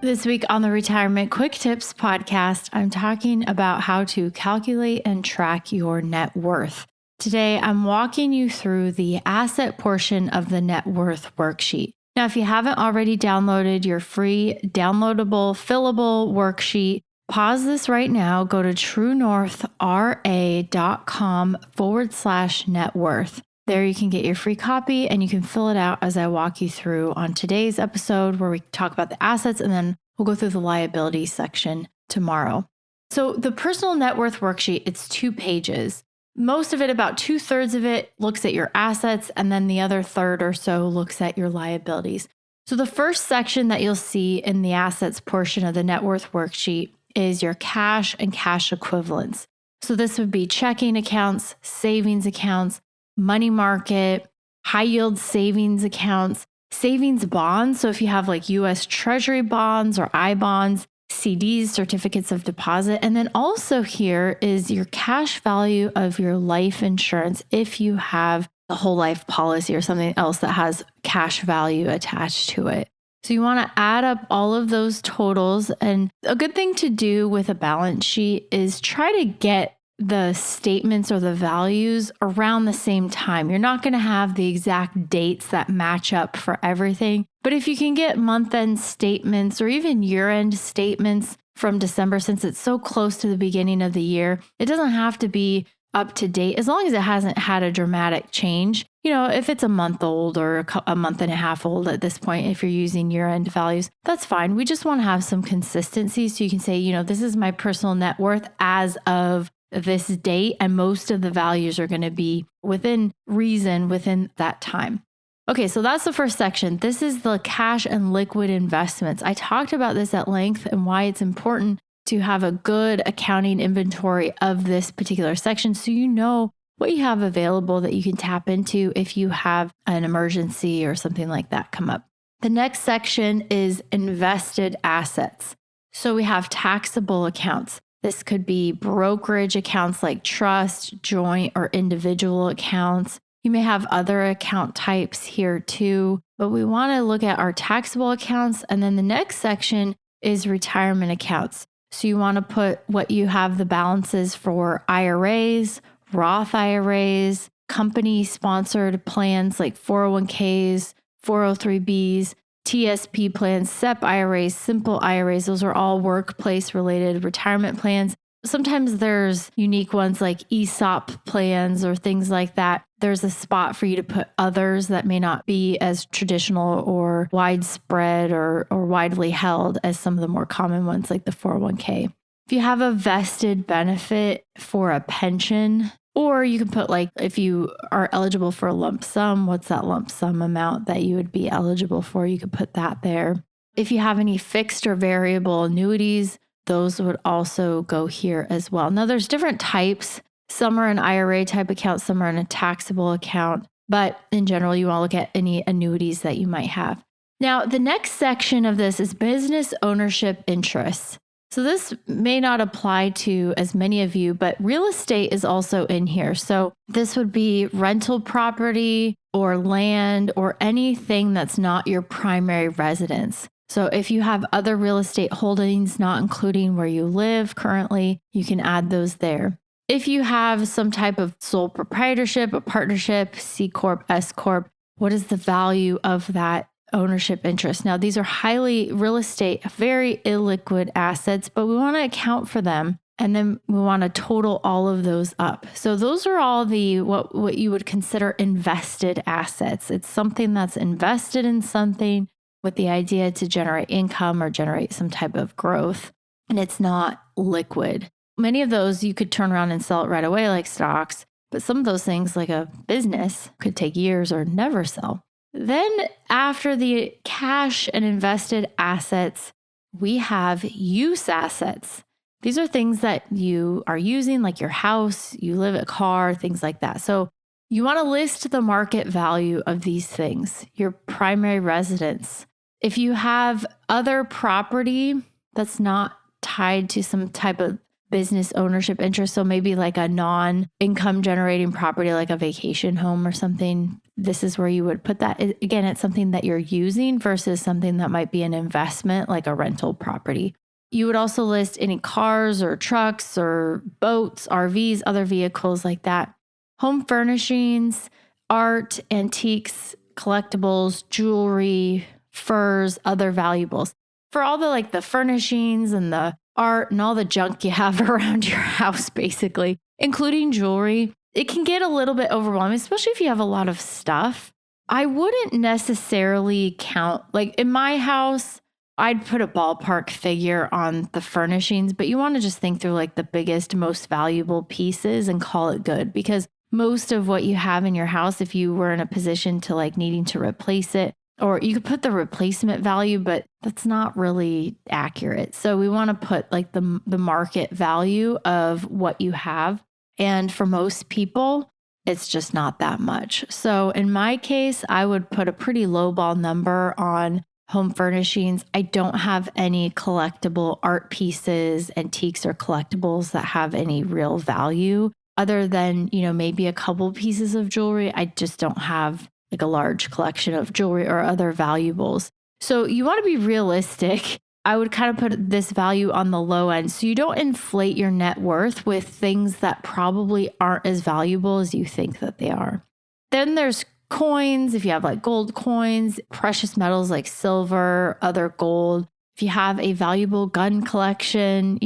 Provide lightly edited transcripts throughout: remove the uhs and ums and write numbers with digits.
This week on the Retirement Quick Tips podcast, I'm talking about how to calculate and track your net worth. Today, I'm walking you through the asset portion of the net worth worksheet. Now, if you haven't already downloaded your free downloadable, fillable worksheet, pause this right now, go to truenorthra.com/net worth. There you can get your free copy and you can fill it out as I walk you through on today's episode where we talk about the assets and then we'll go through the liabilities section tomorrow. So the personal net worth worksheet, it's 2 pages. Most of it, about 2/3 of it, looks at your assets and then the other third or so looks at your liabilities. So the first section that you'll see in the assets portion of the net worth worksheet is your cash and cash equivalents. So this would be checking accounts, savings accounts, money market, high yield savings accounts, savings bonds. So if you have like US Treasury bonds or I bonds, CDs, certificates of deposit. And then also here is your cash value of your life insurance if you have a whole life policy or something else that has cash value attached to it. So you want to add up all of those totals. And a good thing to do with a balance sheet is try to get the statements or the values around the same time. You're not going to have the exact dates that match up for everything. But if you can get month-end statements or even year-end statements from December, since it's so close to the beginning of the year, it doesn't have to be up to date as long as it hasn't had a dramatic change. You know, if it's a month old or a month and a half old at this point, if you're using year-end values, that's fine. We just want to have some consistency so you can say, you know, this is my personal net worth as of this date, and most of the values are going to be within reason within that time. Okay, so that's the first section. This is the cash and liquid investments. I talked about this at length and why it's important to have a good accounting inventory of this particular section so you know what you have available that you can tap into if you have an emergency or something like that come up. The next section is invested assets. So we have taxable accounts. This could be brokerage accounts like trust, joint, or individual accounts. You may have other account types here too, but we want to look at our taxable accounts. And then the next section is retirement accounts. So you want to put what you have the balances for IRAs, Roth IRAs, company-sponsored plans like 401ks, 403bs, TSP plans, SEP IRAs, simple IRAs. Those are all workplace-related retirement plans. Sometimes there's unique ones like ESOP plans or things like that. There's a spot for you to put others that may not be as traditional or widespread or widely held as some of the more common ones like the 401k. If you have a vested benefit for a pension, or you can put like, if you are eligible for a lump sum, what's that lump sum amount that you would be eligible for? You could put that there. If you have any fixed or variable annuities, those would also go here as well. Now there's different types. Some are an IRA type account, some are in a taxable account, but in general, you want to look at any annuities that you might have. Now, the next section of this is business ownership interests. So this may not apply to as many of you, but real estate is also in here. So this would be rental property or land or anything that's not your primary residence. So if you have other real estate holdings, not including where you live currently, you can add those there. If you have some type of sole proprietorship, a partnership, C Corp, S Corp, what is the value of that ownership interest? Now, these are highly real estate, very illiquid assets, but we want to account for them. And then we want to total all of those up. So those are all the what you would consider invested assets. It's something that's invested in something with the idea to generate income or generate some type of growth. And it's not liquid. Many of those you could turn around and sell it right away like stocks, but some of those things like a business could take years or never sell. Then after the cash and invested assets, we have use assets. These are things that you are using, like your house, you live in a car, things like that. So you want to list the market value of these things, your primary residence. If you have other property that's not tied to some type of business ownership interest. So maybe like a non-income generating property, like a vacation home or something. This is where you would put that. Again, it's something that you're using versus something that might be an investment, like a rental property. You would also list any cars or trucks or boats, RVs, other vehicles like that. Home furnishings, art, antiques, collectibles, jewelry, furs, other valuables. For all the like the furnishings and the art and all the junk you have around your house, basically, including jewelry, it can get a little bit overwhelming, especially if you have a lot of stuff. I wouldn't necessarily count, like in my house, I'd put a ballpark figure on the furnishings, but you want to just think through like the biggest, most valuable pieces and call it good, because most of what you have in your house, if you were in a position to like needing to replace it, or you could put the replacement value, but that's not really accurate. So we want to put like the market value of what you have. And for most people, it's just not that much. So in my case, I would put a pretty lowball number on home furnishings. I don't have any collectible art pieces, antiques, or collectibles that have any real value other than, maybe a couple pieces of jewelry. I just don't have like a large collection of jewelry or other valuables. So you want to be realistic. I would kind of put this value on the low end so you don't inflate your net worth with things that probably aren't as valuable as you think that they are. Then there's coins. If you have like gold coins, precious metals like silver, other gold. If you have a valuable gun collection,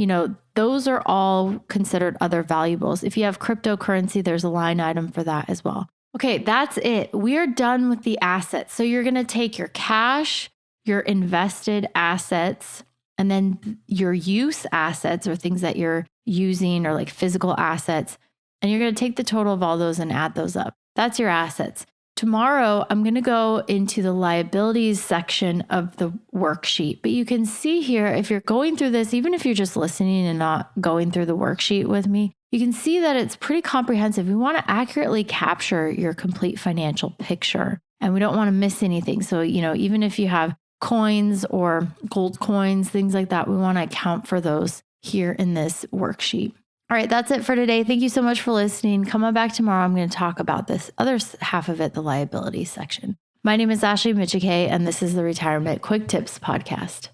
those are all considered other valuables. If you have cryptocurrency, there's a line item for that as well. Okay, that's it. We are done with the assets. So you're going to take your cash, your invested assets, and then your use assets or things that you're using or like physical assets. And you're going to take the total of all those and add those up. That's your assets. Tomorrow, I'm going to go into the liabilities section of the worksheet. But you can see here, if you're going through this, even if you're just listening and not going through the worksheet with me, you can see that it's pretty comprehensive. We want to accurately capture your complete financial picture, and we don't want to miss anything. So, even if you have coins or gold coins, things like that, we want to account for those here in this worksheet. All right, that's it for today. Thank you so much for listening. Come on back tomorrow. I'm going to talk about this other half of it, the liability section. My name is Ashley Michike, and this is the Retirement Quick Tips Podcast.